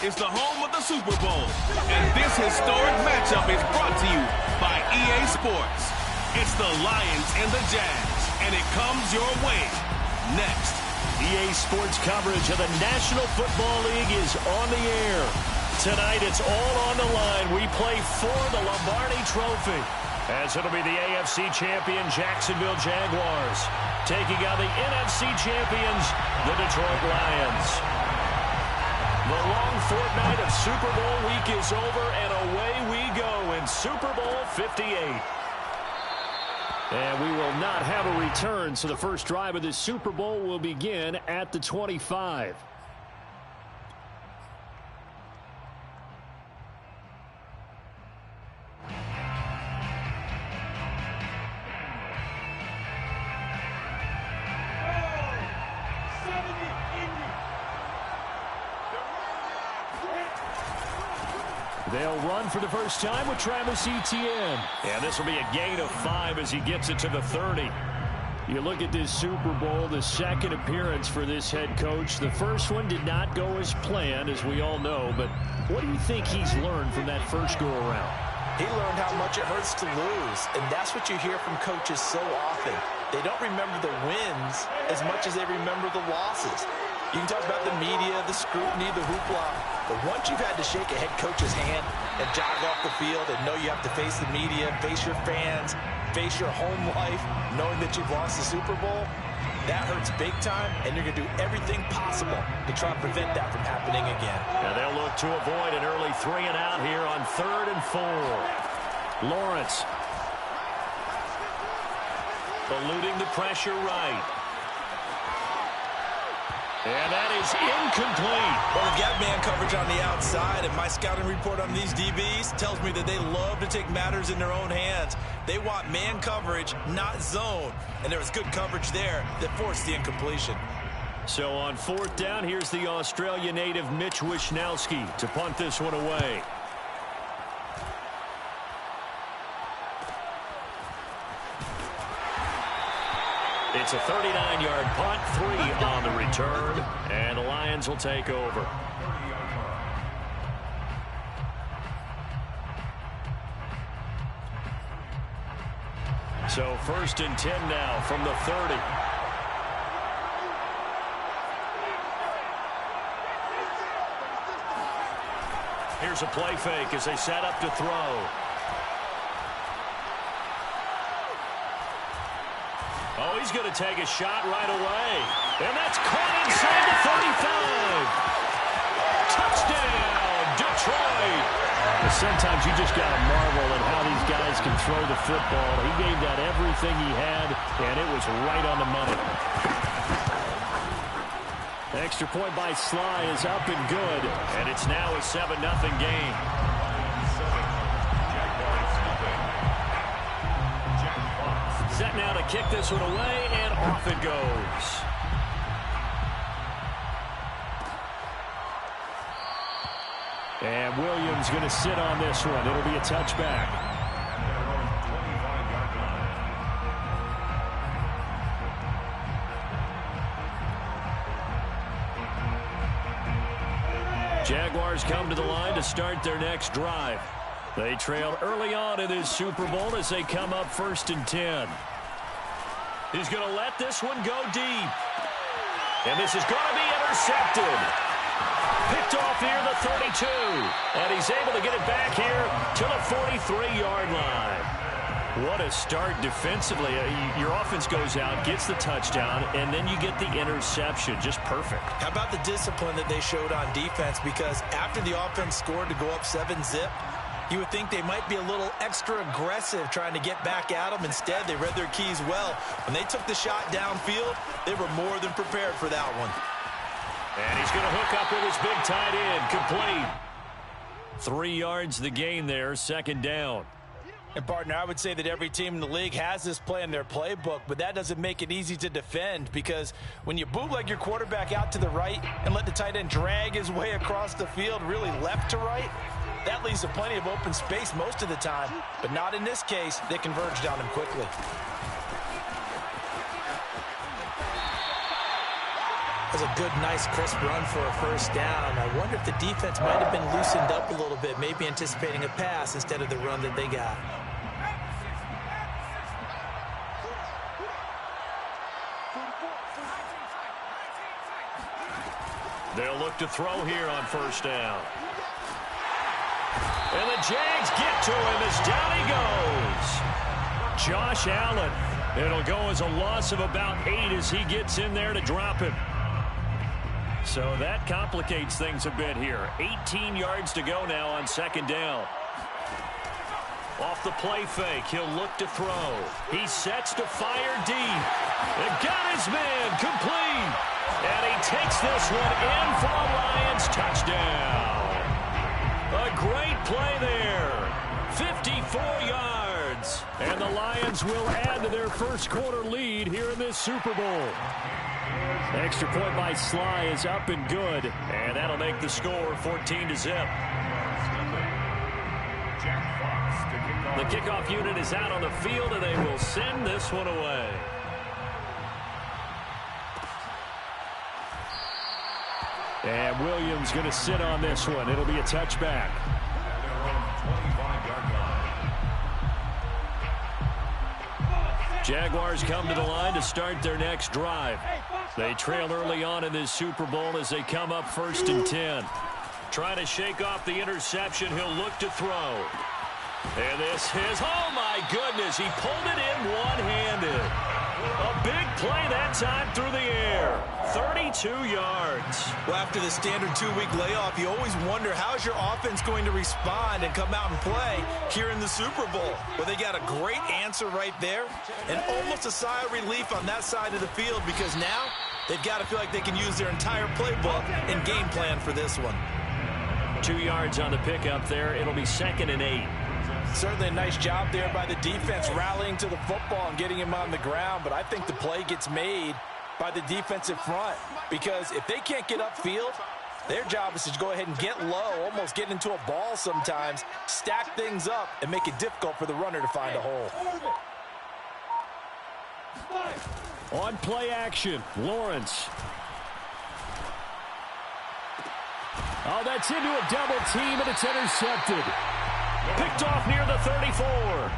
is the home of the Super Bowl. And this historic matchup is brought to you by EA Sports. It's the Lions and the Jags, and it comes your way next. EA Sports coverage of the National Football League is on the air. Tonight, it's all on the line. We play for the Lombardi Trophy, as it'll be the AFC champion Jacksonville Jaguars taking on the NFC champions, the Detroit Lions. The long fortnight of Super Bowl week is over, and away we go in Super Bowl 58. And we will not have a return, so the first drive of this Super Bowl will begin at the 25. They'll run for the first time with Travis Etienne. And this will be a gain of 5 as he gets it to the 30. You look at this Super Bowl, the second appearance for this head coach. The first one did not go as planned, as we all know. But what do you think he's learned from that first go-around? He learned how much it hurts to lose. And that's what you hear from coaches so often. They don't remember the wins as much as they remember the losses. You can talk about the media, the scrutiny, the hoopla, but once you've had to shake a head coach's hand and jog off the field and know you have to face the media, face your fans, face your home life, knowing that you've lost the Super Bowl, that hurts big time, and you're going to do everything possible to try to prevent that from happening again. Now they'll look to avoid an early 3 and out here on 3rd and 4. Lawrence eluding the pressure right. And that is incomplete. Well, they've got man coverage on the outside, and my scouting report on these DBs tells me that they love to take matters in their own hands. They want man coverage, not zone. And there was good coverage there that forced the incompletion. So on 4th down, here's the Australia native Mitch Wishnowsky to punt this one away. It's a 39-yard punt, 3 on the return, and the Lions will take over. So 1st and 10 now from the 30. Here's a play fake as they set up to throw. Oh, he's going to take a shot right away. And that's caught inside the 35. Touchdown, Detroit. Sometimes you just got to marvel at how these guys can throw the football. He gave that everything he had, and it was right on the money. Extra point by Sly is up and good, and it's now a 7-0 game. Set now to kick this one away, and off it goes. And Williams going to sit on this one. It'll be a touchback. Jaguars come to the line to start their next drive. They trailed early on in this Super Bowl as they come up 1st and 10. He's going to let this one go deep. And this is going to be intercepted. Picked off here the 32. And he's able to get it back here to the 43-yard line. What a start defensively. Your offense goes out, gets the touchdown, and then you get the interception. Just perfect. How about the discipline that they showed on defense? Because after the offense scored to go up 7-zip, you would think they might be a little extra aggressive trying to get back at them. Instead, they read their keys well. When they took the shot downfield, they were more than prepared for that one. And he's going to hook up with his big tight end. Complete. 3 yards the gain there, 2nd down. And, partner, I would say that every team in the league has this play in their playbook, but that doesn't make it easy to defend because when you bootleg your quarterback out to the right and let the tight end drag his way across the field, really left to right, that leaves to plenty of open space most of the time, but not in this case. They converged on him quickly. That was a good, nice, crisp run for a first down. I wonder if the defense might have been loosened up a little bit, maybe anticipating a pass instead of the run that they got. They'll look to throw here on first down. And the Jags get to him as down he goes. Josh Allen. It'll go as a loss of about 8 as he gets in there to drop him. So that complicates things a bit here. 18 yards to go now on second down. Off the play fake, he'll look to throw. He sets to fire deep. And got his man complete. And he takes this one in for a Lions touchdown. A great play there. 54 yards. And the Lions will add to their first quarter lead here in this Super Bowl. Extra point by Sly is up and good. And that'll make the score 14-0. The kickoff unit is out on the field, and they will send this one away. And Williams going to sit on this one. It'll be a touchback. Jaguars come to the line to start their next drive. They trail early on in this Super Bowl as they come up 1st and 10. Trying to shake off the interception. He'll look to throw. And this is, oh my goodness, he pulled it in one-handed. A big play that time through the air. 32 yards. Well, after the standard 2-week layoff, you always wonder how's your offense going to respond and come out and play here in the Super Bowl. Well, they got a great answer right there and almost a sigh of relief on that side of the field because now they've got to feel like they can use their entire playbook and game plan for this one. 2 yards on the pickup there. It'll be 2nd and 8. Certainly a nice job there by the defense rallying to the football and getting him on the ground, but I think the play gets made by the defensive front because if they can't get upfield, their job is to go ahead and get low, almost get into a ball sometimes, stack things up, and make it difficult for the runner to find a hole. On play action, Lawrence. Oh, that's into a double team, and it's intercepted. Picked off near the 34.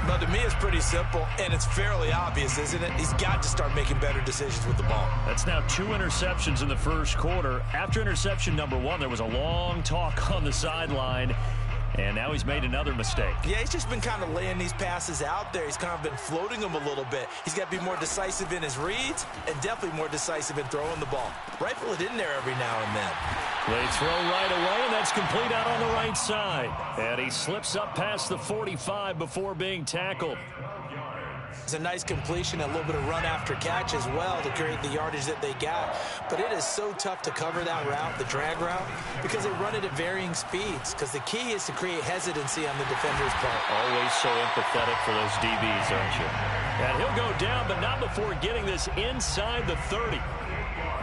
But to me, it's pretty simple, and it's fairly obvious, isn't it? He's got to start making better decisions with the ball. That's now 2 interceptions in the first quarter. After interception number 1, there was a long talk on the sideline, and now he's made another mistake. Yeah, he's just been kind of laying these passes out there. He's kind of been floating them a little bit. He's got to be more decisive in his reads and definitely more decisive in throwing the ball. Rifle it in there every now and then. They throw right away, and that's complete out on the right side. And he slips up past the 45 before being tackled. It's a nice completion, a little bit of run after catch as well to create the yardage that they got. But it is so tough to cover that route, the drag route, because they run it at varying speeds. Because the key is to create hesitancy on the defender's part. Always so empathetic for those DBs, aren't you? And he'll go down, but not before getting this inside the 30.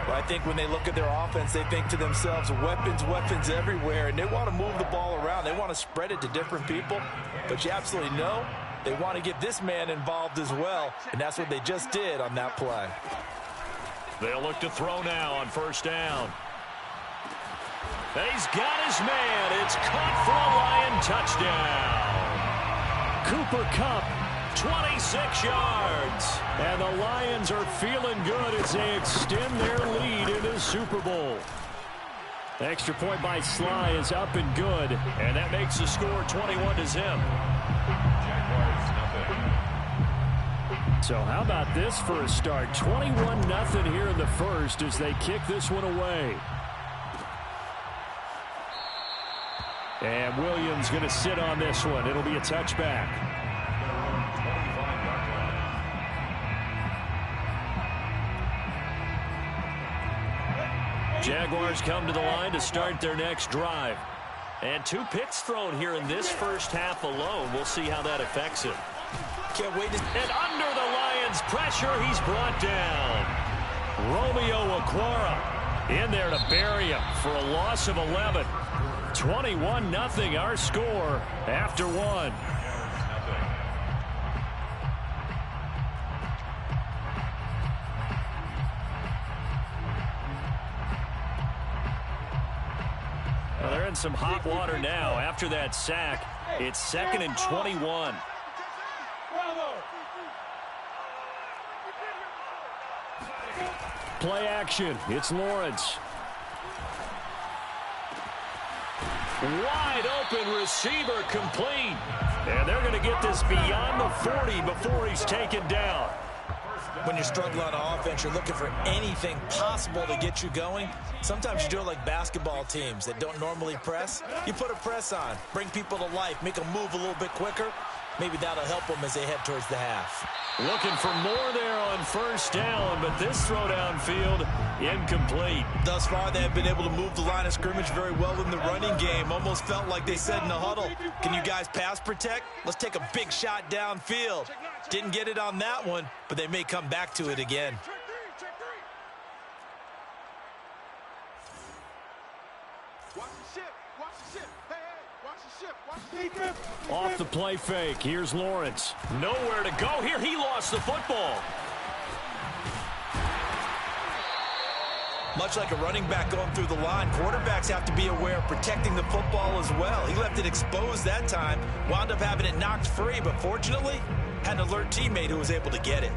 Well, I think when they look at their offense, they think to themselves, weapons, weapons everywhere, and they want to move the ball around. They want to spread it to different people, but you absolutely know they want to get this man involved as well, and that's what they just did on that play. They'll look to throw now on first down. He's got his man. It's caught for a Lion touchdown. Cooper Kupp, 26 yards. And the Lions are feeling good as they extend their lead in the Super Bowl. Extra point by Sly is up and good. And that makes the score 21-0. So how about this for a start? 21-0 here in the first as they kick this one away. And Williams going to sit on this one. It'll be a touchback. Jaguars come to the line to start their next drive. And 2 picks thrown here in this first half alone. We'll see how that affects him. Can't wait to... And under the Lions' pressure, he's brought down. Romeo Okwara in there to bury him for a loss of 11. 21-0 our score after 1. Well, they're in some hot water now. After that sack, it's 2nd and 21. Play action. It's Lawrence. Wide open receiver complete. And they're going to get this beyond the 40 before he's taken down. When you're struggling on offense, you're looking for anything possible to get you going. Sometimes you do it like basketball teams that don't normally press. You put a press on, bring people to life, make them move a little bit quicker. Maybe that'll help them as they head towards the half. Looking for more there on 1st down, but this throw downfield incomplete. Thus far, they have been able to move the line of scrimmage very well in the running game. Almost felt like they said in the huddle, can you guys pass protect? Let's take a big shot downfield. Didn't get it on that one, but they may come back to it again. Off the play fake. Here's Lawrence. Nowhere to go here. He lost the football. Much like a running back going through the line, quarterbacks have to be aware of protecting the football as well. He left it exposed that time, wound up having it knocked free, but fortunately, had an alert teammate who was able to get it.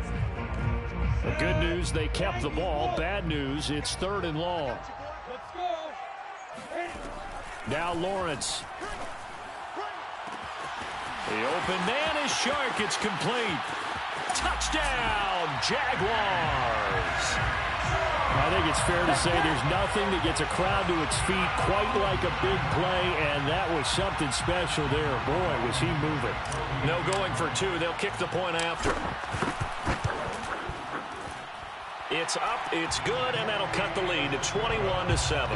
The good news, they kept the ball. Bad news, it's 3rd and long. Now Lawrence. The open man is Shark. It's complete. Touchdown, Jaguars. I think it's fair to say there's nothing that gets a crowd to its feet quite like a big play, and that was something special there. Boy, was he moving. No going for 2. They'll kick the point after. It's up, it's good, and that'll cut the lead to 21-7.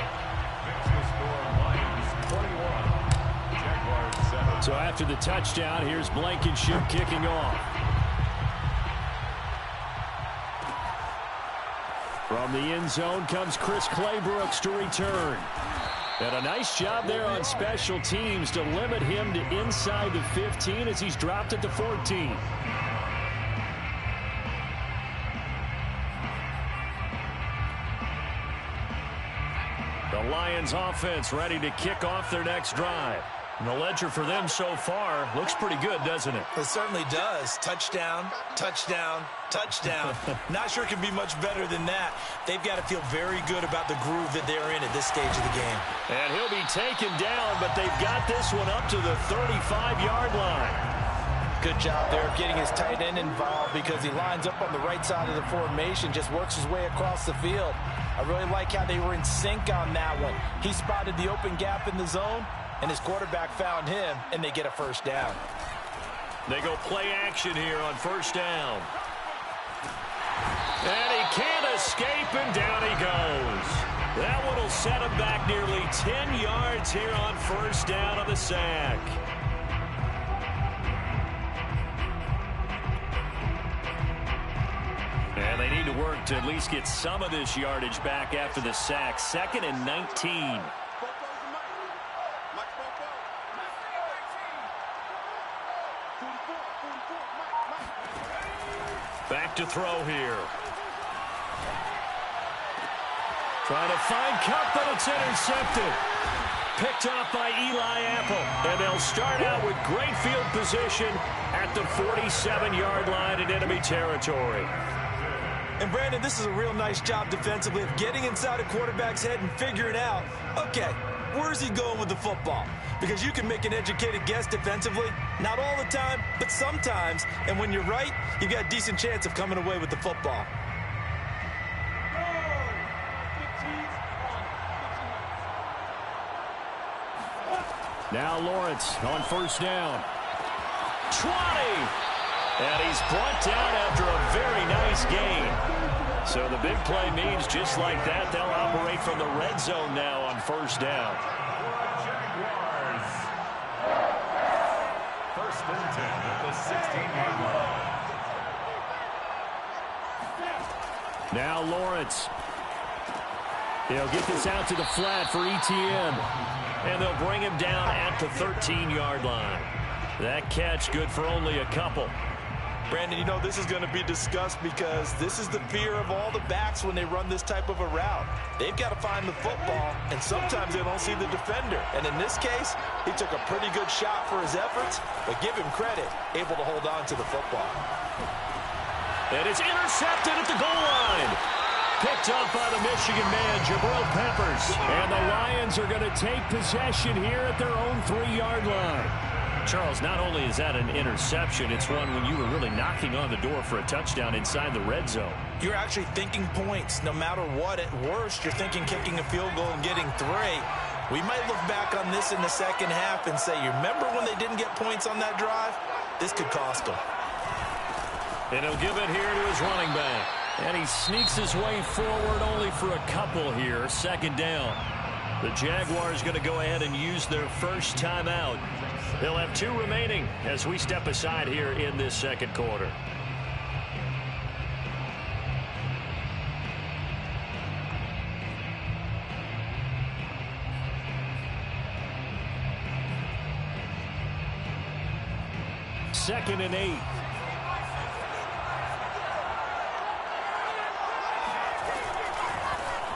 So after the touchdown, here's Blankenship kicking off. From the end zone comes Chris Claybrooks to return. And a nice job there on special teams to limit him to inside the 15 as he's dropped it to 14. The Lions offense ready to kick off their next drive. And the ledger for them so far looks pretty good, doesn't it? It certainly does. Touchdown, touchdown, touchdown. Not sure it can be much better than that. They've got to feel very good about the groove that they're in at this stage of the game. And he'll be taken down, but they've got this one up to the 35-yard line. Good job there of getting his tight end involved because he lines up on the right side of the formation, just works his way across the field. I really like how they were in sync on that one. He spotted the open gap in the zone, and his quarterback found him, and they get a 1st down. They go play action here on 1st down. And he can't escape, and down he goes. That one will set him back nearly 10 yards here on 1st down on the sack. And they need to work to at least get some of this yardage back after the sack. 2nd and 19. Back to throw here. Trying to find Cup, but it's intercepted. Picked off by Eli Apple. And they'll start out with great field position at the 47-yard line in enemy territory. And, Brandon, this is a real nice job defensively of getting inside a quarterback's head and figuring out, okay, where's he going with the football? Because you can make an educated guess defensively, not all the time, but sometimes. And when you're right, you've got a decent chance of coming away with the football. Now Lawrence on 1st down. 20! And he's brought down after a very nice gain. So the big play means just like that, they'll operate from the red zone now on 1st down. 1st and 10 at the 16-yard line. Now Lawrence. He'll get this out to the flat for ETN. And they'll bring him down at the 13-yard line. That catch good for only a couple. Brandon, you know this is going to be discussed because this is the fear of all the backs when they run this type of a route. They've got to find the football, and sometimes they don't see the defender. And in this case, he took a pretty good shot for his efforts, but give him credit, able to hold on to the football. And it's intercepted at the goal line. Picked up by the Michigan man, Jabril Peppers. And the Lions are going to take possession here at their own 3-yard line. Charles, not only is that an interception, it's one when you were really knocking on the door for a touchdown inside the red zone. You're actually thinking points. No matter what, at worst, you're thinking kicking a field goal and getting 3. We might look back on this in the second half and say, you remember when they didn't get points on that drive? This could cost them. And he'll give it here to his running back. And he sneaks his way forward only for a couple here. Second down. The Jaguars going to go ahead and use their first timeout. They'll have 2 remaining as we step aside here in this second quarter. Second and 8.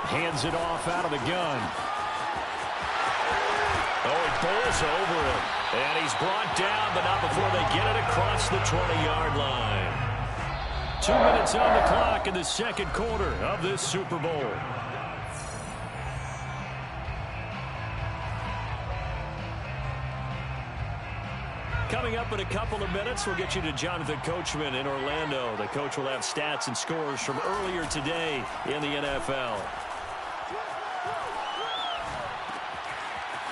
Hands it off out of the gun. Oh, he bowls over him. And he's brought down, but not before they get it across the 20-yard line. 2 minutes on the clock in the second quarter of this Super Bowl. Coming up in a couple of minutes, we'll get you to Jonathan Coachman in Orlando. The coach will have stats and scores from earlier today in the NFL.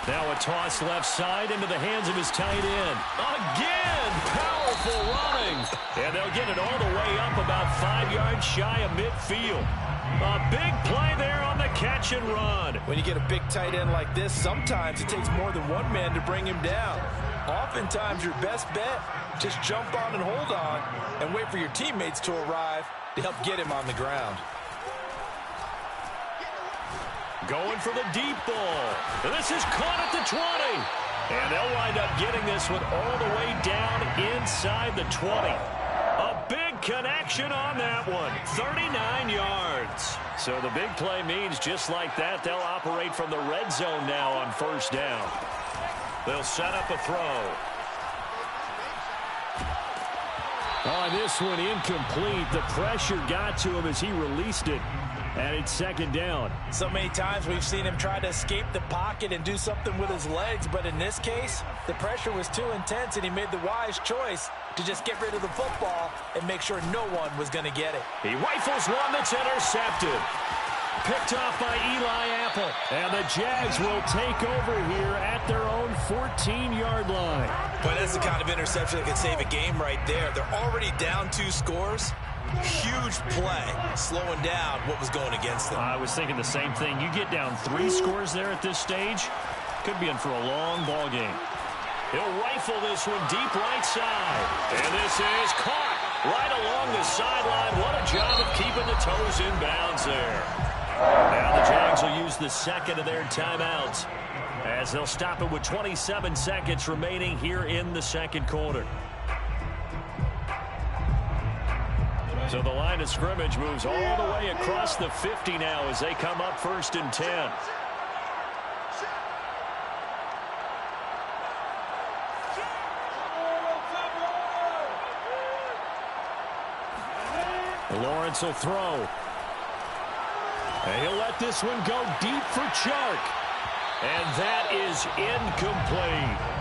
Now a toss left side into the hands of his tight end. Again, powerful running. And they'll get it all the way up about 5 yards shy of midfield. A big play there on the catch and run. When you get a big tight end like this, sometimes it takes more than one man to bring him down. Oftentimes, your best bet, just jump on and hold on and wait for your teammates to arrive to help get him on the ground. Going for the deep ball. And this is caught at the 20. And they'll wind up getting this one all the way down inside the 20. A big connection on that one. 39 yards. So the big play means just like that, they'll operate from the red zone now on first down. They'll set up a throw. On this one, incomplete. The pressure got to him as he released it. And it's second down. So many times we've seen him try to escape the pocket and do something with his legs, but in this case, the pressure was too intense and he made the wise choice to just get rid of the football and make sure no one was going to get it. He rifles one that's intercepted. Picked off by Eli Apple. And the Jags will take over here at their own 14-yard line. But that's the kind of interception that could save a game right there. They're already down 2 scores. Huge play, slowing down what was going against them. I was thinking the same thing. You get down 3 scores there at this stage, could be in for a long ball game. He'll rifle this one deep right side. And this is caught right along the sideline. What a job of keeping the toes in bounds there. Now the Jags will use the second of their timeouts as they'll stop it with 27 seconds remaining here in the second quarter. So the line of scrimmage moves all the way across the 50 now as they come up first and 10. Lawrence will throw. And he'll let this one go deep for Chark. And that is incomplete.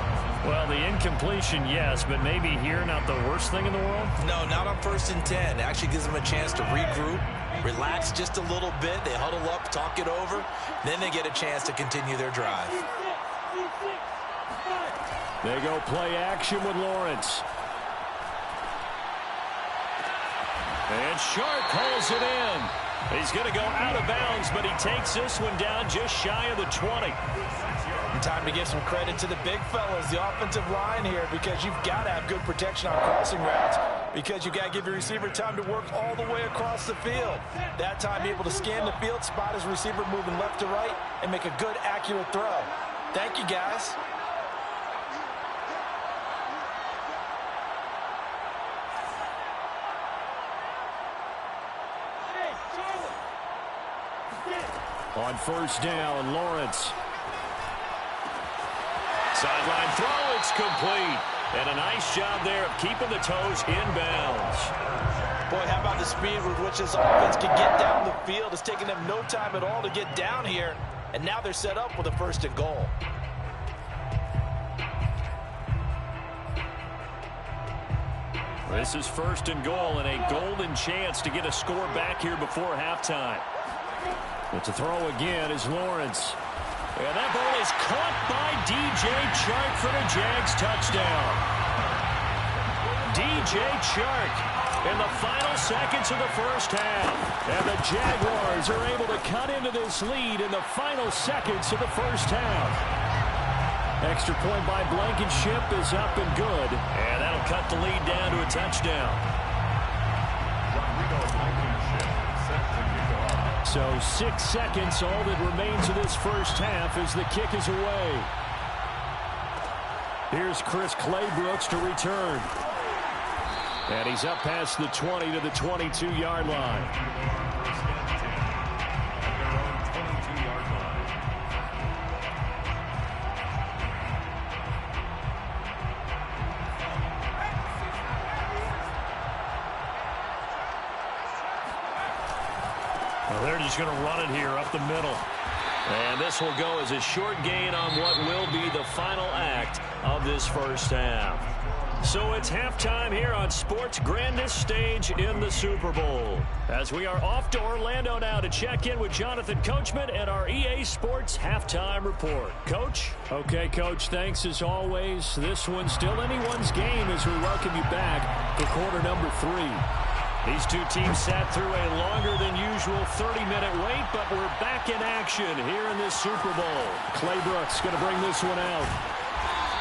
Well, the incompletion, yes, but maybe here not the worst thing in the world? No, not on first and 10. It actually gives them a chance to regroup, relax just a little bit. They huddle up, talk it over. Then they get a chance to continue their drive. They go play action with Lawrence. And Chark holds it in. He's going to go out of bounds, but he takes this one down just shy of the 20. And time to give some credit to the big fellas, the offensive line here, because you've got to have good protection on crossing routes, because you've got to give your receiver time to work all the way across the field. That time able to scan the field, spot his receiver moving left to right, and make a good, accurate throw. Thank you, guys. On first down, Lawrence. Sideline throw, it's complete. And a nice job there of keeping the toes inbounds. Boy, how about the speed with which this offense can get down the field? It's taking them no time at all to get down here. And now they're set up with a 1st and goal. This is 1st and goal and a golden chance to get a score back here before halftime. But to throw again is Lawrence. And that ball is caught by DJ Chark for the Jags touchdown. DJ Chark in the final seconds of the first half. And the Jaguars are able to cut into this lead in the final seconds of the first half. Extra point by Blankenship is up and good. And that'll cut the lead down to a touchdown. So 6 seconds, all that remains of this first half as the kick is away. Here's Chris Claybrooks to return. And he's up past the 20 to the 22-yard line. They're just going to run it here up the middle. And this will go as a short gain on what will be the final act of this first half. So it's halftime here on sports' grandest stage in the Super Bowl. As we are off to Orlando now to check in with Jonathan Coachman and our EA Sports halftime report. Coach? Okay, Coach, thanks as always. This one's still anyone's game as we welcome you back for quarter number 3. These two teams sat through a longer than usual 30-minute wait, but we're back in action here in this Super Bowl. Claybrooks going to bring this one out.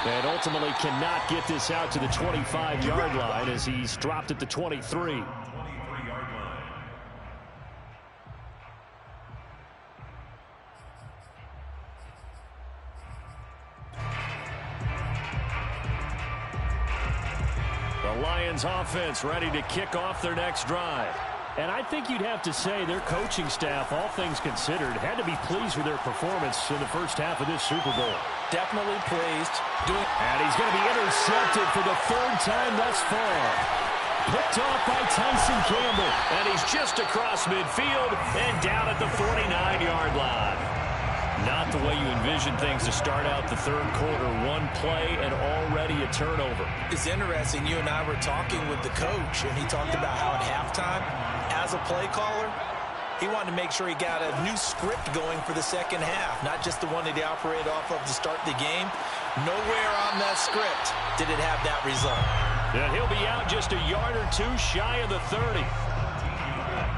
And ultimately cannot get this out to the 25-yard line as he's dropped at the 23. The Lions offense ready to kick off their next drive. And I think you'd have to say their coaching staff, all things considered, had to be pleased with their performance in the first half of this Super Bowl. Definitely pleased. And he's going to be intercepted for the 3rd time thus far. Picked off by Tyson Campbell. And he's just across midfield and down at the 49-yard line. Not the way you envision things to start out the 3rd quarter. One play and already a turnover. It's interesting. You and I were talking with the coach, and he talked about how at halftime, as a play caller, he wanted to make sure he got a new script going for the second half, not just the one that he operated off of to start the game. Nowhere on that script did it have that result. And he'll be out just a yard or two shy of the 30.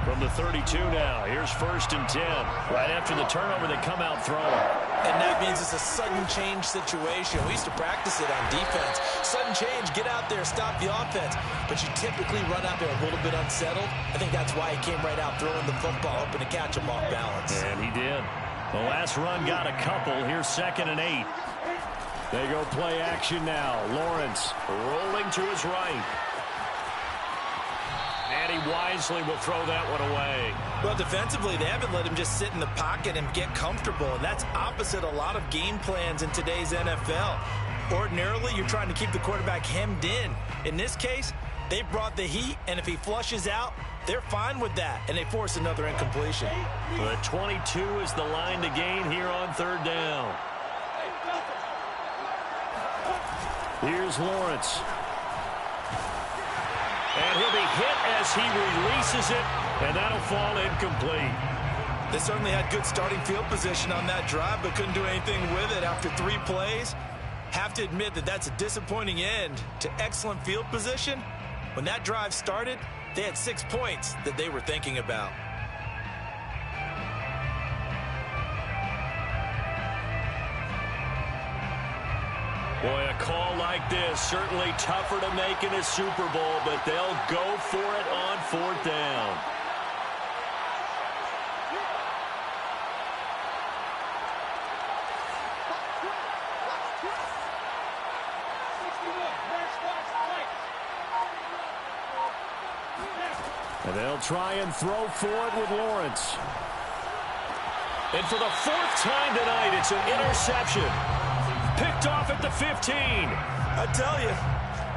From the 32 now, here's 1st and 10. Right after the turnover, they come out throwing. And that means it's a sudden change situation. We used to practice it on defense. Sudden change, get out there, stop the offense. But you typically run out there a little bit unsettled. I think that's why he came right out throwing the football, hoping to catch him off balance. And he did. The last run got a couple. Here's 2nd and 8. They go play action now. Lawrence rolling to his right. And he wisely will throw that one away. Well, defensively, they haven't let him just sit in the pocket and get comfortable, and that's opposite a lot of game plans in today's NFL. Ordinarily, you're trying to keep the quarterback hemmed in. In this case, they brought the heat, and if he flushes out, they're fine with that, and they force another incompletion. The 22 is the line to gain here on 3rd down. Here's Lawrence. And he'll be hit as he releases it, and that'll fall incomplete. They certainly had good starting field position on that drive, but couldn't do anything with it after 3 plays. Have to admit that that's a disappointing end to excellent field position. When that drive started, they had 6 points that they were thinking about. Boy, a call like this, certainly tougher to make in a Super Bowl, but they'll go for it on 4th down. And they'll try and throw for it with Lawrence. And for the 4th time tonight, it's an interception. Picked off at the 15. I tell you,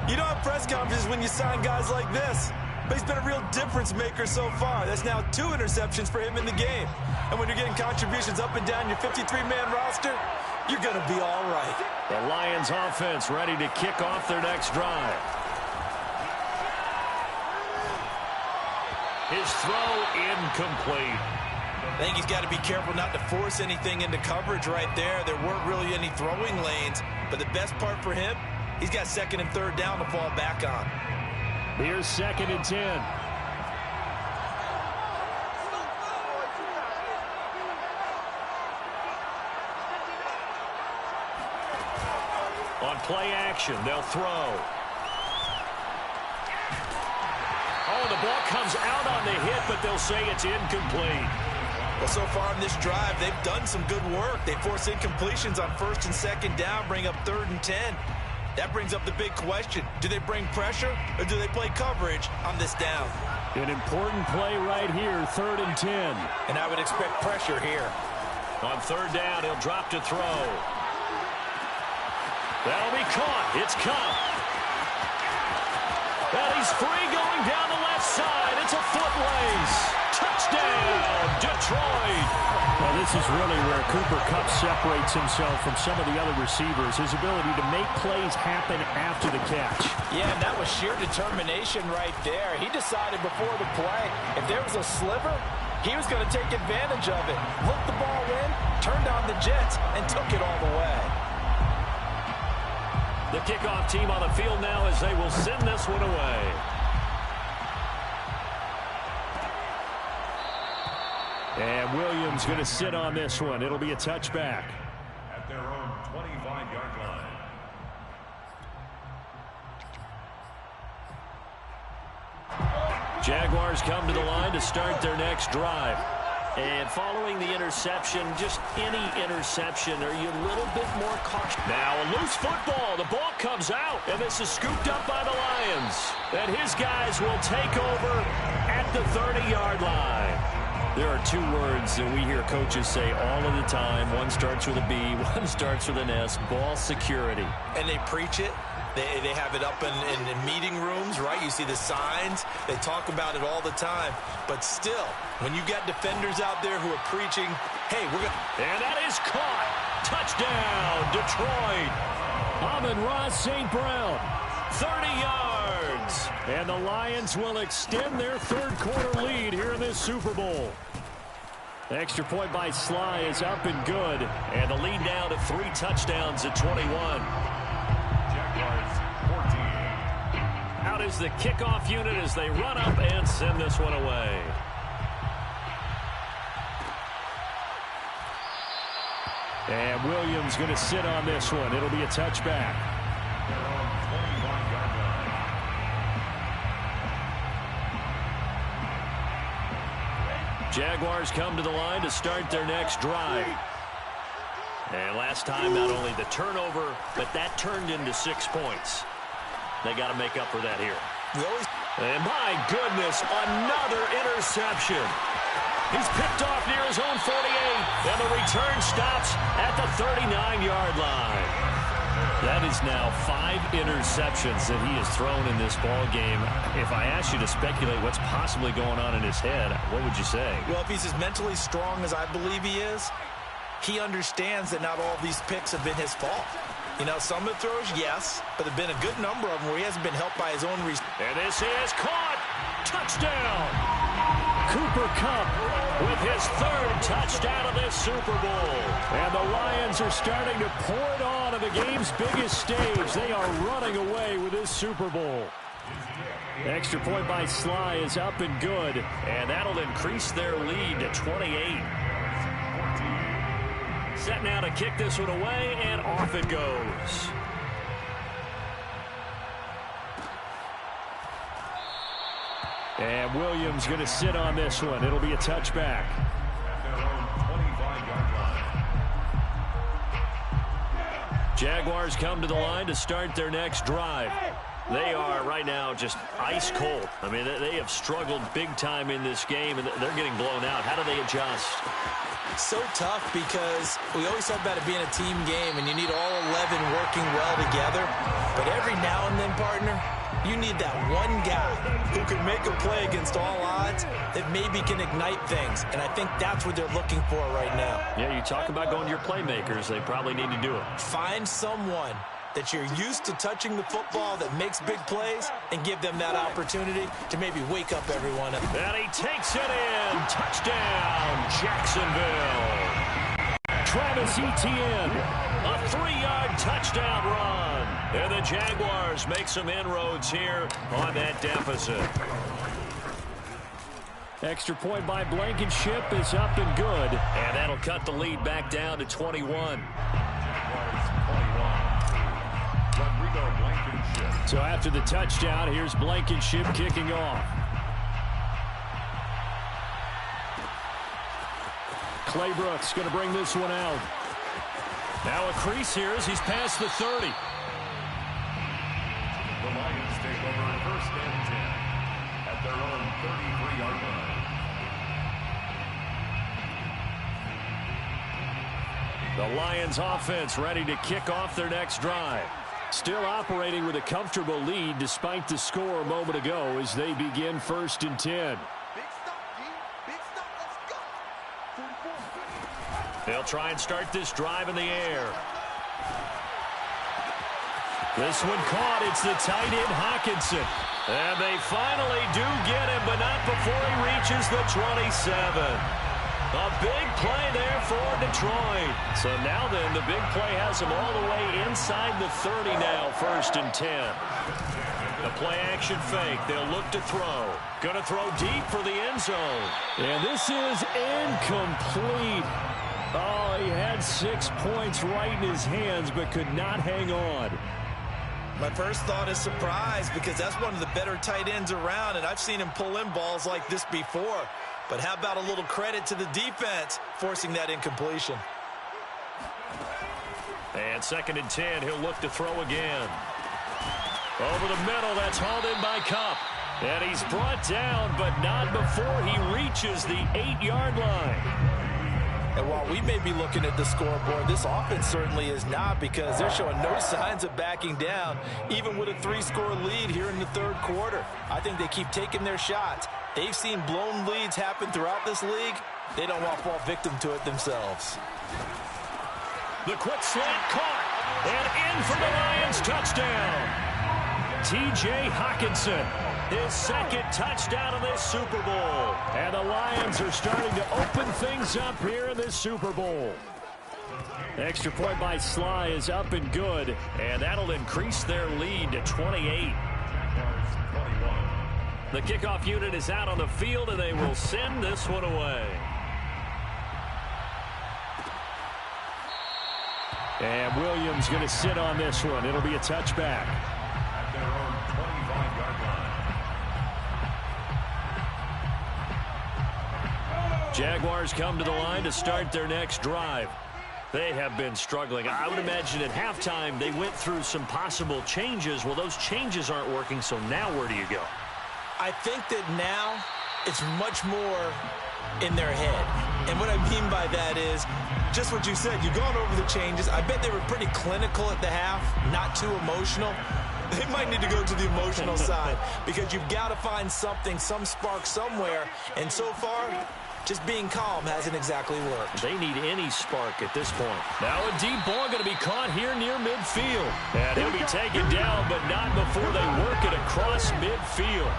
you don't have press conferences when you sign guys like this. But he's been a real difference maker so far. That's now 2 interceptions for him in the game. And when you're getting contributions up and down your 53-man roster, you're going to be all right. The Lions offense ready to kick off their next drive. His throw incomplete. I think he's got to be careful not to force anything into coverage right there. There weren't really any throwing lanes. But the best part for him, he's got 2nd and 3rd down to fall back on. Here's 2nd and 10. On play action, they'll throw. Oh, the ball comes out on the hit, but they'll say it's incomplete. Well, so far in this drive, they've done some good work. They force incompletions on 1st and 2nd down, bring up 3rd and 10. That brings up the big question. Do they bring pressure or do they play coverage on this down? An important play right here, 3rd and 10. And I would expect pressure here. On 3rd down, he'll drop to throw. That'll be caught. It's Cup. And he's free going down the left side. It's a foot race. Touchdown, Detroit. Well, this is really where Cooper Kupp separates himself from some of the other receivers. His ability to make plays happen after the catch. Yeah, and that was sheer determination right there. He decided before the play, if there was a sliver, he was going to take advantage of it. Looked the ball in, turned on the Jets, and took it all the way. The kickoff team on the field now as they will send this one away. And Williams going to sit on this one. It'll be a touchback. At their own 25-yard line. Jaguars come to the line to start their next drive. And following the interception, just any interception, are you a little bit more cautious? Now a loose football. The ball comes out, and this is scooped up by the Lions. And his guys will take over at the 30-yard line. There are 2 words that we hear coaches say all of the time. One starts with a B, one starts with an S, ball security. And they preach it. They have it up in meeting rooms, right? You see the signs. They talk about it all the time. But still, when you got defenders out there who are preaching, hey, we're going to... And that is caught. Touchdown, Detroit. Amon-Ra St. Brown, 30 yards. And the Lions will extend their 3rd quarter lead here in this Super Bowl. The extra point by Sly is up and good. And the lead now to 3 touchdowns at 21. Out is the kickoff unit as they run up and send this one away. And Williams going to sit on this one. It'll be a touchback. Jaguars come to the line to start their next drive. And last time, not only the turnover, but that turned into 6 points. They got to make up for that here. And my goodness, another interception. He's picked off near his own 48, and the return stops at the 39-yard line. That is now 5 interceptions that he has thrown in this ball game. If I asked you to speculate what's possibly going on in his head, what would you say? Well, if he's as mentally strong as I believe he is, he understands that not all of these picks have been his fault. You know, some of the throws, yes, but there have been a good number of them where he hasn't been helped by his own reason. And this is caught. Touchdown. Cooper Kupp with his 3rd touchdown of this Super Bowl. And the Lions are starting to pour it on the game's biggest stage. They are running away with this Super Bowl. Extra point by Sly is up and good. And that'll increase their lead to 28. Set now to kick this one away, and off it goes. And Williams going to sit on this one. It'll be a touchback. At their own 25-yard line. Jaguars come to the line to start their next drive. They are right now just ice cold. I mean, they have struggled big time in this game, and they're getting blown out. How do they adjust? So tough because we always talk about it being a team game, and you need all 11 working well together. But every now and then, partner, you need that one guy who can make a play against all odds that maybe can ignite things. And I think that's what they're looking for right now. Yeah, you talk about going to your playmakers. They probably need to do it. Find someone that you're used to touching the football that makes big plays and give them that opportunity to maybe wake up everyone up. And he takes it in. Touchdown, Jacksonville. Travis Etienne, a 3-yard touchdown run. And the Jaguars make some inroads here on that deficit. Extra point by Blankenship is up and good. And that'll cut the lead back down to 21. So after the touchdown, here's Blankenship kicking off. Claybrooks going to bring this one out. Now a crease here as he's past the 30. The Lions take over first and 10 at their own 33-yard line. The Lions offense ready to kick off their next drive. Still operating with a comfortable lead despite the score a moment ago as they begin first and 10. They'll try and start this drive in the air. This one caught. It's the tight end Hockenson. And they finally do get him, but not before he reaches the 27. A big play there for Detroit. So now then, the big play has him all the way inside the 30 now, first and 10. The play action fake. They'll look to throw. Going to throw deep for the end zone. And this is incomplete. Oh, he had 6 points right in his hands, but could not hang on. My first thought is surprise because that's one of the better tight ends around, and I've seen him pull in balls like this before. But how about a little credit to the defense forcing that incompletion? And second and 10, he'll look to throw again. Over the middle, that's hauled in by Kupp. And he's brought down, but not before he reaches the 8-yard line. And while we may be looking at the scoreboard, this offense certainly is not because they're showing no signs of backing down, even with a 3-score lead here in the third quarter. I think they keep taking their shots. They've seen blown leads happen throughout this league. They don't want to fall victim to it themselves. The quick slant caught, and in for the Lions touchdown. T.J. Hockenson, his second touchdown of this Super Bowl. And the Lions are starting to open things up here in this Super Bowl. Extra point by Sly is up and good, and that'll increase their lead to 28. The kickoff unit is out on the field, and they will send this one away. And Williams going to sit on this one. It'll be a touchback. At their own 25-yard line. Jaguars come to the line to start their next drive. They have been struggling. I would imagine at halftime they went through some possible changes. Well, those changes aren't working, so now where do you go? I think that now it's much more in their head. And what I mean by that is just what you said. You've gone over the changes. I bet they were pretty clinical at the half, not too emotional. They might need to go to the emotional side because you've got to find something, some spark somewhere. And so far, just being calm hasn't exactly worked. They need any spark at this point. Now a deep ball going to be caught here near midfield. And he'll be taken down, but not before they work it across midfield.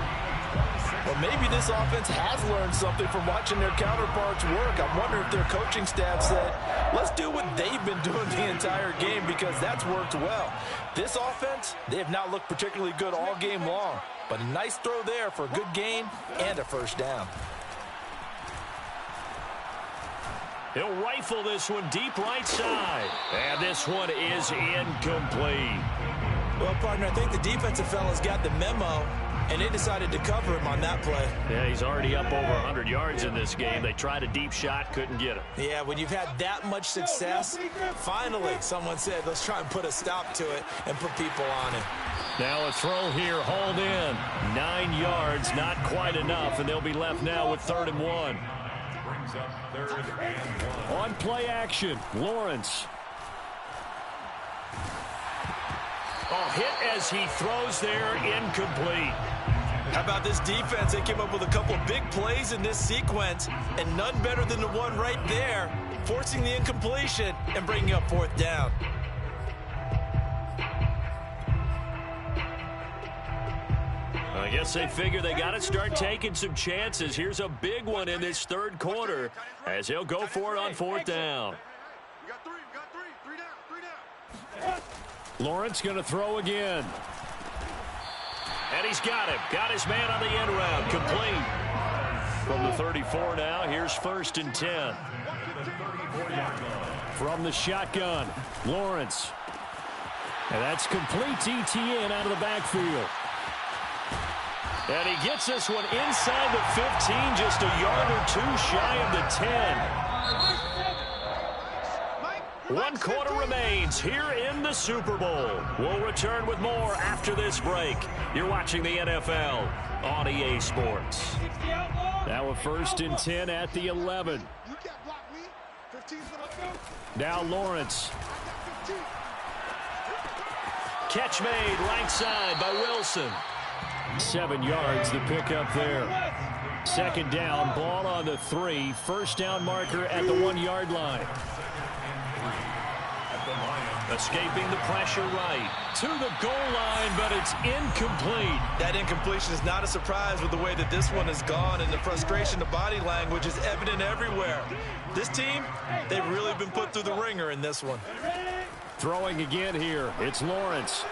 Well, maybe this offense has learned something from watching their counterparts work. I wonder if their coaching staff said, let's do what they've been doing the entire game because that's worked well. This offense, they have not looked particularly good all game long. But a nice throw there for a good gain and a first down. He'll rifle this one deep right side. And this one is incomplete. Well, partner, I think the defensive fellas got the memo. and they decided to cover him on that play. Yeah, he's already up over 100 yards in this game. They tried a deep shot, couldn't get him. Yeah, when you've had that much success, finally someone said, let's try and put a stop to it and put people on it. Now a throw here, hauled in. 9 yards, not quite enough, and they'll be left now with 3rd and 1. Brings up 3rd and 1. On play action, Lawrence. Oh, hit as he throws there, incomplete. How about this defense? They came up with a couple of big plays in this sequence, and none better than the one right there, forcing the incompletion and bringing up 4th down. I guess they figure they got to start taking some chances. Here's a big one in this 3rd quarter as he'll go for it on 4th down. Lawrence going to throw again. And he's got him. Got his man on the end round. Complete. From the 34 now, here's 1st and 10. From the shotgun, Lawrence. And that's complete to ETN out of the backfield. And he gets this one inside the 15, just a yard or 2 shy of the 10. 1 quarter remains here in the Super Bowl. We'll return with more after this break. You're watching the NFL on EA Sports. Now a 1st and 10 at the 11. Now Lawrence. Catch made right side by Wilson. 7 yards the pickup there. 2nd down, ball on the 3. 1st down marker at the 1-yard line. Escaping the pressure right to the goal line, but it's incomplete. That incompletion is not a surprise with the way that this one has gone, and the frustration, the body language is evident everywhere. This team, they've really been put through the ringer in this one. Throwing again here, it's Lawrence.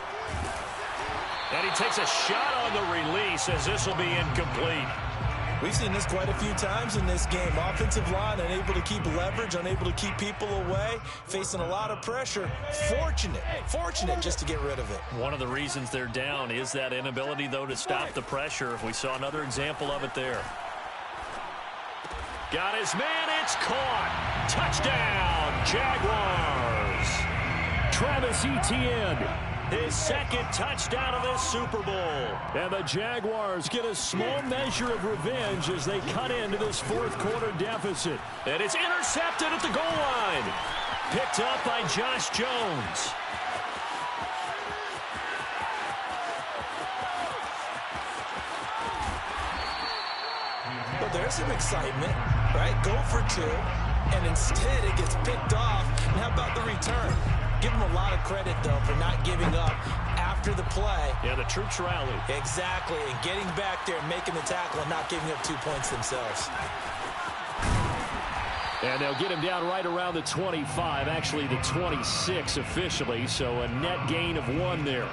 And he takes a shot on the release as this will be incomplete. We've seen this quite a few times in this game. Offensive line unable to keep leverage, unable to keep people away, facing a lot of pressure. Fortunate just to get rid of it. One of the reasons they're down is that inability, though, to stop the pressure. We saw another example of it there. Got his man, it's caught. Touchdown, Jaguars. Travis Etienne. His 2nd touchdown of this Super Bowl. And the Jaguars get a small measure of revenge as they cut into this 4th quarter deficit. And it's intercepted at the goal line. Picked up by Josh Jones. Well, there's some excitement, right? Go for 2, and instead it gets picked off. And how about the return? Give them a lot of credit, though, for not giving up after the play. Yeah, the troops rallied. Exactly, and getting back there, making the tackle, and not giving up 2 points themselves. And they'll get him down right around the 25, actually the 26 officially, so a net gain of 1 there.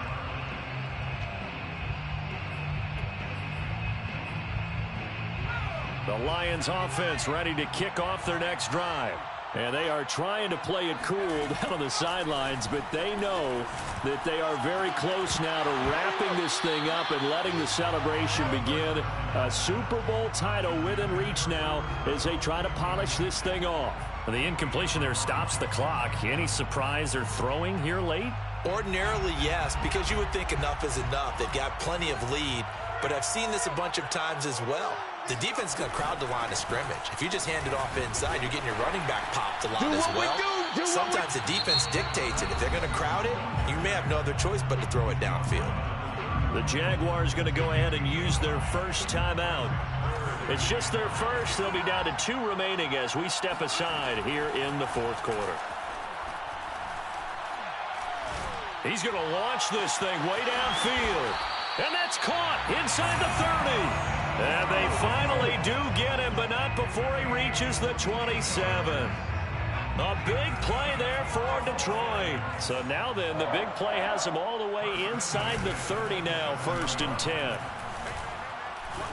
The Lions offense ready to kick off their next drive. And they are trying to play it cool down on the sidelines, but they know that they are very close now to wrapping this thing up and letting the celebration begin. A Super Bowl title within reach now as they try to polish this thing off. The incompletion there stops the clock. Any surprise they're throwing here late? Ordinarily, yes, because you would think enough is enough. They've got plenty of lead, but I've seen this a bunch of times as well. The defense is going to crowd the line of scrimmage. If you just hand it off inside, you're getting your running back popped a lot as well. Sometimes the defense dictates it. If they're going to crowd it, you may have no other choice but to throw it downfield. The Jaguars going to go ahead and use their first timeout. It's just their first. They'll be down to 2 remaining as we step aside here in the 4th quarter. He's going to launch this thing way downfield. And that's caught inside the 30. And they finally do get him, but not before he reaches the 27. A big play there for Detroit. So now then, the big play has him all the way inside the 30 now, 1st and 10.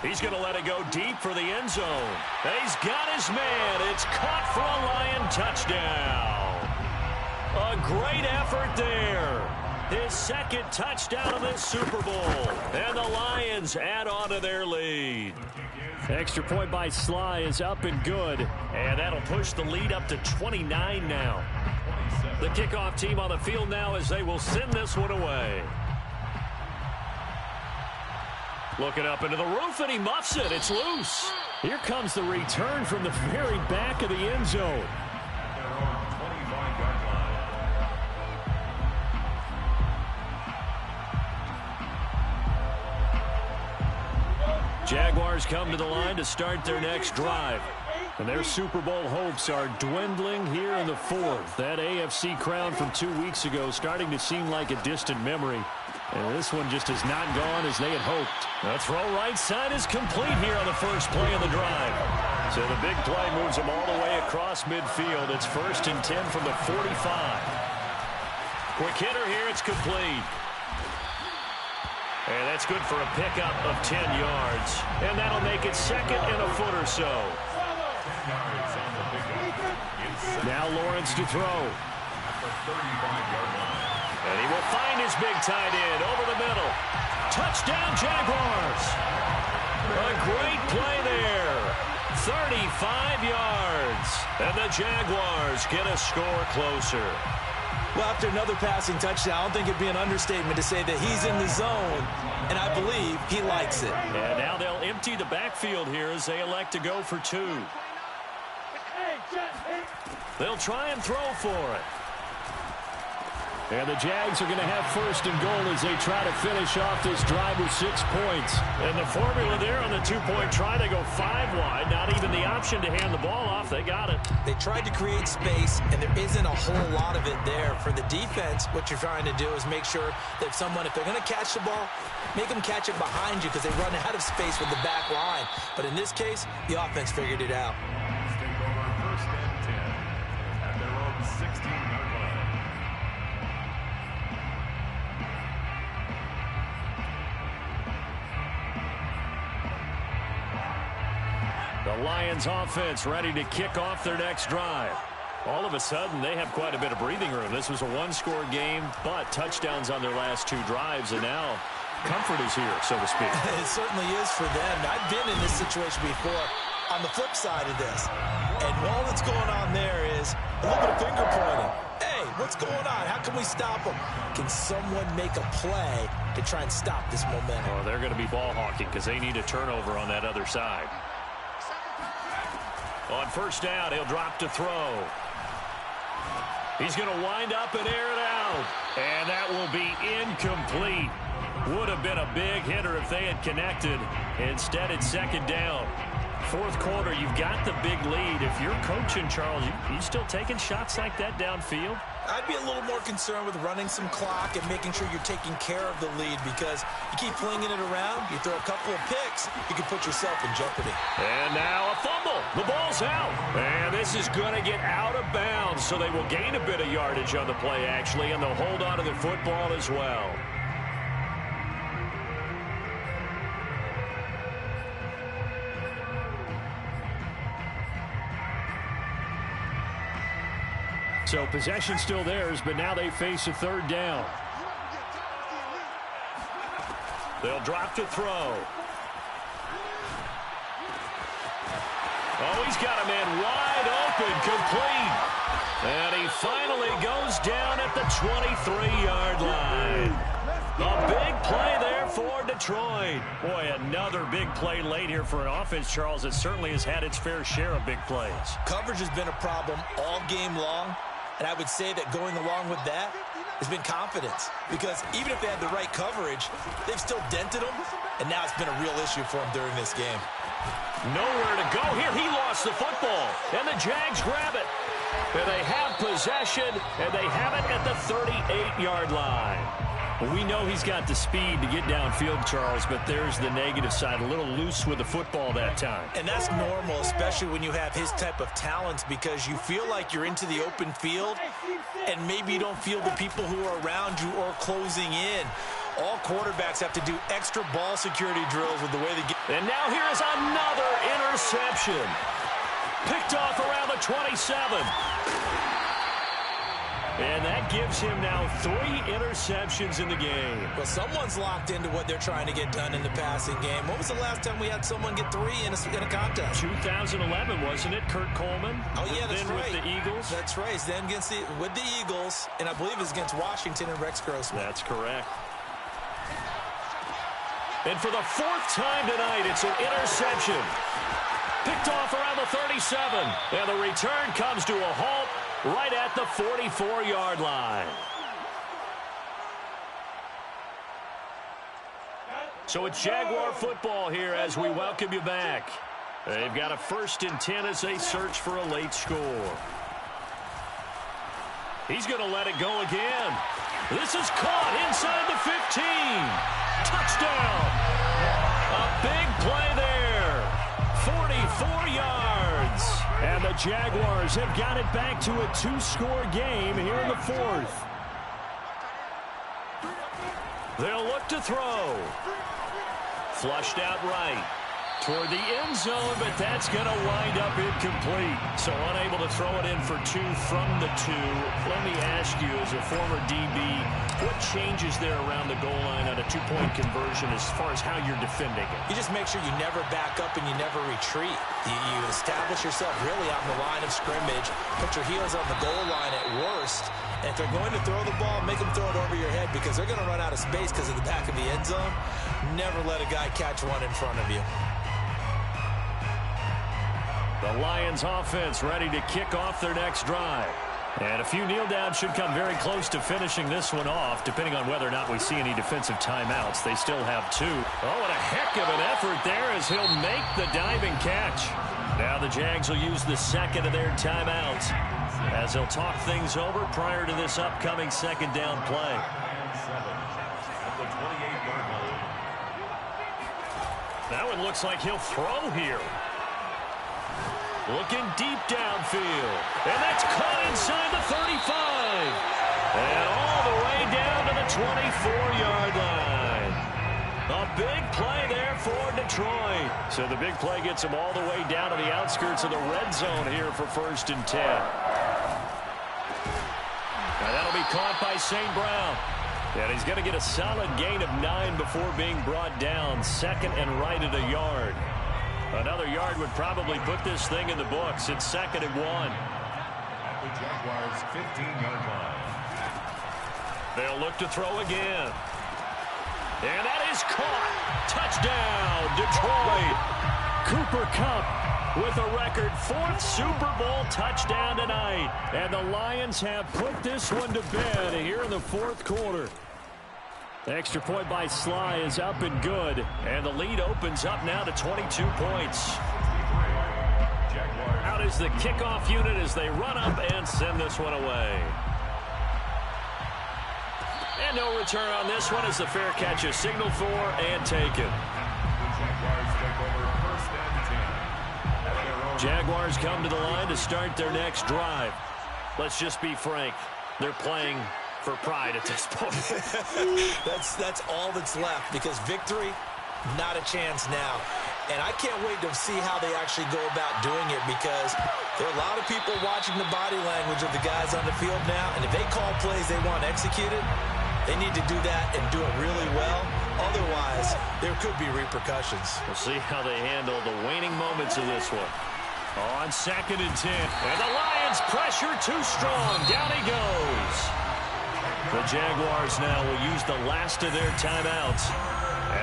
He's going to let it go deep for the end zone. He's got his man. It's caught for a Lion touchdown. A great effort there. his second touchdown of this Super Bowl. And the Lions add on to their lead. Extra point by Sly is up and good. And that'll push the lead up to 29 now. The kickoff team on the field now as they will send this one away. Looking up into the roof, and he muffs it. It's loose. Here comes the return from the very back of the end zone. Jaguars come to the line to start their next drive. And their Super Bowl hopes are dwindling here in the fourth. That AFC crown from 2 weeks ago starting to seem like a distant memory. And this one just has not gone as they had hoped. The throw right side is complete here on the first play of the drive. So the big play moves them all the way across midfield. It's 1st and 10 from the 45. Quick hitter here. It's complete. And that's good for a pickup of 10 yards. And that'll make it 2nd and a foot or so. Now Lawrence to throw. And he will find his big tight end over the middle. Touchdown, Jaguars. A great play there. 35 yards. And the Jaguars get a score closer. Well, after another passing touchdown, I don't think it'd be an understatement to say that he's in the zone, and I believe he likes it. And now they'll empty the backfield here as they elect to go for 2. They'll try and throw for it. And the Jags are going to have 1st and goal as they try to finish off this drive with 6 points. And the formula there on the 2-point try, they go 5 wide. Not even the option to hand the ball off. They got it. They tried to create space, and there isn't a whole lot of it there. For the defense, what you're trying to do is make sure that if they're going to catch the ball, make them catch it behind you because they run out of space with the back line. But in this case, the offense figured it out. Take over 1st and 10 at their own 16-yard line. The Lions offense ready to kick off their next drive. All of a sudden, they have quite a bit of breathing room. This was a one-score game, but touchdowns on their last 2 drives, and now comfort is here, so to speak. It certainly is for them. I've been in this situation before on the flip side of this. And all that's going on there is a little bit of finger pointing. Hey, what's going on? How can we stop them? Can someone make a play to try and stop this momentum? Well, they're going to be ball hawking because they need a turnover on that other side. On 1st down, he'll drop to throw. He's going to wind up and air it out. And that will be incomplete. Would have been a big hitter if they had connected. Instead, it's 2nd down. 4th quarter, you've got the big lead. If you're coaching, Charles, you still taking shots like that downfield? I'd be a little more concerned with running some clock and making sure you're taking care of the lead because you keep flinging it around, you throw a couple of picks, you can put yourself in jeopardy. And now a fumble. The ball's out. And this is going to get out of bounds, so they will gain a bit of yardage on the play, actually, and they'll hold on to the football as well. So possession still theirs, but now they face a 3rd down. They'll drop to throw. Oh, he's got a man wide open, complete. And he finally goes down at the 23-yard line. A big play there for Detroit. Boy, another big play late here for an offense, Charles, that certainly has had its fair share of big plays. Coverage has been a problem all game long. And I would say that going along with that has been confidence. Because even if they had the right coverage, they've still dented them. And now it's been a real issue for them during this game. Nowhere to go here. He lost the football. And the Jags grab it. And they have possession. And they have it at the 38-yard line. Well, we know he's got the speed to get downfield, Charles, but there's the negative side. A little loose with the football that time. And that's normal, especially when you have his type of talents, because you feel like you're into the open field, and maybe you don't feel the people who are around you or closing in. All quarterbacks have to do extra ball security drills with the way they get. And now here is another interception. Picked off around the 27. And that gives him now 3 interceptions in the game. Well, someone's locked into what they're trying to get done in the passing game. When was the last time we had someone get 3 in a contest? 2011, wasn't it, Kurt Coleman? Oh, yeah, that's then right. With the Eagles? That's right. He's then with the Eagles, and I believe it's against Washington and Rex Grossman. That's correct. And for the 4th time tonight, it's an interception. Picked off around the 37. And the return comes to a halt right at the 44-yard line. So it's Jaguar football here as we welcome you back. They've got a 1st and 10 as they search for a late score. He's going to let it go again. This is caught inside the 15. Touchdown. A big play there. 44 yards. And the Jaguars have got it back to a 2-score game here in the 4th. They'll look to throw. Flushed out right toward the end zone, but that's going to wind up incomplete. So unable to throw it in for 2 from the 2. Let me ask you, as a former DB, what changes there around the goal line on a 2-point conversion as far as how you're defending it? You just make sure you never back up and you never retreat. You establish yourself really on the line of scrimmage, put your heels on the goal line at worst, and if they're going to throw the ball, make them throw it over your head because they're going to run out of space because of the back of the end zone. Never let a guy catch one in front of you. The Lions offense ready to kick off their next drive. And a few kneel downs should come very close to finishing this one off, depending on whether or not we see any defensive timeouts. They still have 2. Oh, what a heck of an effort there as he'll make the diving catch. Now the Jags will use the 2nd of their timeouts as they'll talk things over prior to this upcoming 2nd down play. That one looks like he'll throw here. Looking deep downfield. And that's caught inside the 35. And all the way down to the 24-yard line. A big play there for Detroit. So the big play gets them all the way down to the outskirts of the red zone here for 1st and 10. Now that'll be caught by St. Brown. And he's going to get a solid gain of 9 before being brought down. 2nd and right at a yard. Another yard would probably put this thing in the books. It's 2nd and 1. At the Jaguars' 15-yard line. They'll look to throw again. And that is caught. Touchdown, Detroit. Cooper Kupp with a record 4th Super Bowl touchdown tonight. And the Lions have put this one to bed here in the 4th quarter. The extra point by Sly is up and good. And the lead opens up now to 22 points. Out is the kickoff unit as they run up and send this one away. And no return on this one as the fair catch is signaled for and taken. Jaguars come to the line to start their next drive. Let's just be frank. They're playing for pride at this point. That's all that's left because victory, not a chance now. And I can't wait to see how they actually go about doing it because there are a lot of people watching the body language of the guys on the field now. And if they call plays they want executed, they need to do that and do it really well. Otherwise, there could be repercussions. We'll see how they handle the waning moments of this one. On 2nd and 10. And the Lions pressure too strong. Down he goes. The Jaguars now will use the last of their timeouts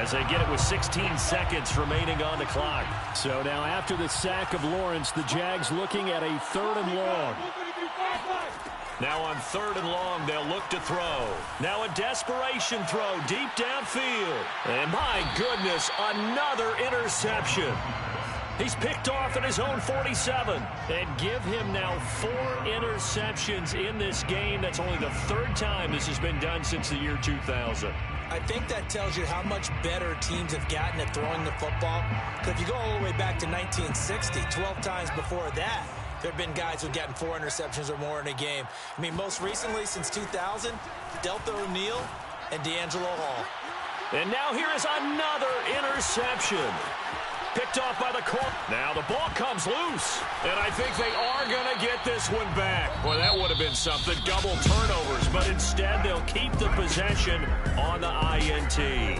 as they get it with 16 seconds remaining on the clock. So now after the sack of Lawrence, the Jags looking at a 3rd and long. Now on 3rd and long, they'll look to throw. Now a desperation throw deep downfield. And my goodness, another interception. He's picked off at his own 47. And give him now 4 interceptions in this game. That's only the 3rd time this has been done since the year 2000. I think that tells you how much better teams have gotten at throwing the football. Because if you go all the way back to 1960, 12 times before that, there have been guys who've gotten 4 interceptions or more in a game. I mean, most recently, since 2000, Delta O'Neal and D'Angelo Hall. And now here is another interception. Picked off by the corner. Now the ball comes loose. And I think they are going to get this one back. Boy, that would have been something. Double turnovers. But instead, they'll keep the possession on the INT.